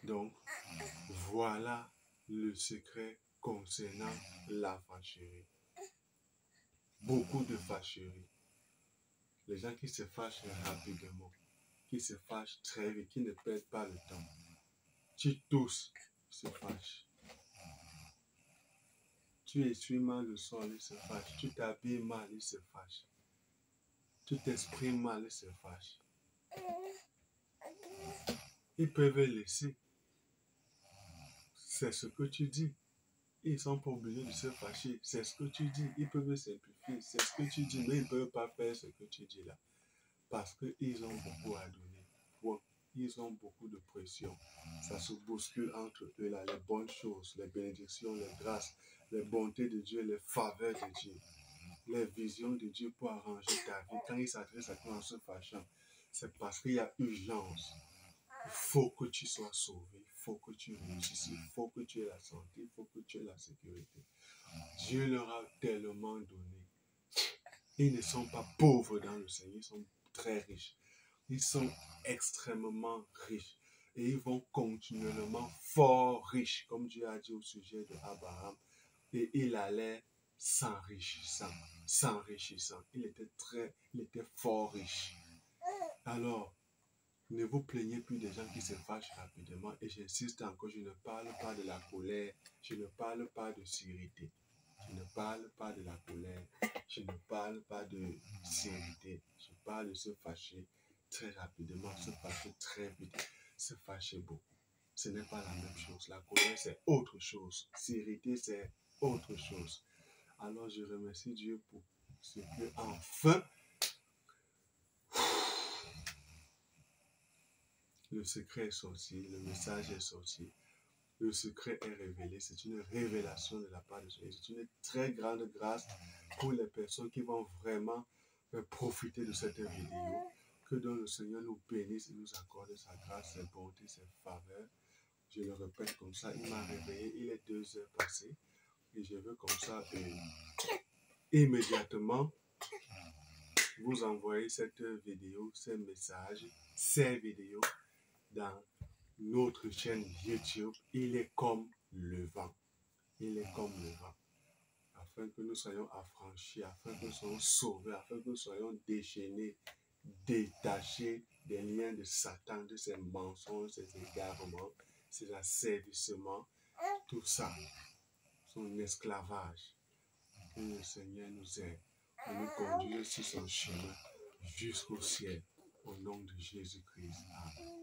Donc, voilà le secret concernant la fâcherie. Beaucoup de fâcherie. Les gens qui se fâchent rapidement, qui se fâchent très vite, qui ne perdent pas le temps. Tu tousses, ils se fâchent. Tu essuies mal le sol, ils se fâchent. Tu t'habilles mal, ils se fâchent. Tu t'exprimes mal, ils se fâchent. Ils peuvent laisser. C'est ce que tu dis. Ils ne sont pas obligés de se fâcher. C'est ce que tu dis. Ils peuvent simplifier. C'est ce que tu dis. Mais ils ne peuvent pas faire ce que tu dis là. Parce qu'ils ont beaucoup à donner. Point. Ils ont beaucoup de pression. Ça se bouscule entre eux là. Les bonnes choses, les bénédictions, les grâces, les bontés de Dieu, les faveurs de Dieu, les visions de Dieu pour arranger ta vie. Quand il s'adresse à toi en se fâchant, c'est parce qu'il y a urgence. Il faut que tu sois sauvé, il faut que tu réussisses, il faut que tu aies la santé, il faut que tu aies la sécurité. Dieu leur a tellement donné. Ils ne sont pas pauvres dans le Seigneur, ils sont très riches. Ils sont extrêmement riches. Et ils vont continuellement fort riches, comme Dieu a dit au sujet d'Abraham. Et il allait s'enrichissant. Il était fort riche. Alors, ne vous plaignez plus des gens qui se fâchent rapidement. Et j'insiste encore, je ne parle pas de la colère. Je ne parle pas de sévérité. Je ne parle pas de la colère. Je ne parle pas de sévérité. Je parle de se fâcher très rapidement, se fâcher très vite, se fâcher beaucoup. Ce n'est pas la même chose. La colère, c'est autre chose. Sévérité, c'est autre chose. Alors, je remercie Dieu pour ce que, enfin, le secret est sorti, le message est sorti, le secret est révélé. C'est une révélation de la part de Dieu. C'est une très grande grâce pour les personnes qui vont vraiment profiter de cette vidéo. Que donc le Seigneur nous bénisse et nous accorde sa grâce, ses bontés, ses faveurs. Je le répète comme ça, il m'a réveillé, il est 2 heures passées. Et je veux comme ça immédiatement vous envoyer cette vidéo, ces messages, ces vidéos dans notre chaîne YouTube. Il est comme le vent. Il est comme le vent. Afin que nous soyons affranchis, afin que nous soyons sauvés, afin que nous soyons déchaînés, détachés des liens de Satan, de ses mensonges, ses égarements, ses asservissements, tout ça, son esclavage. Que le Seigneur nous aide à nous conduire sur son chemin jusqu'au ciel. Au nom de Jésus-Christ. Amen.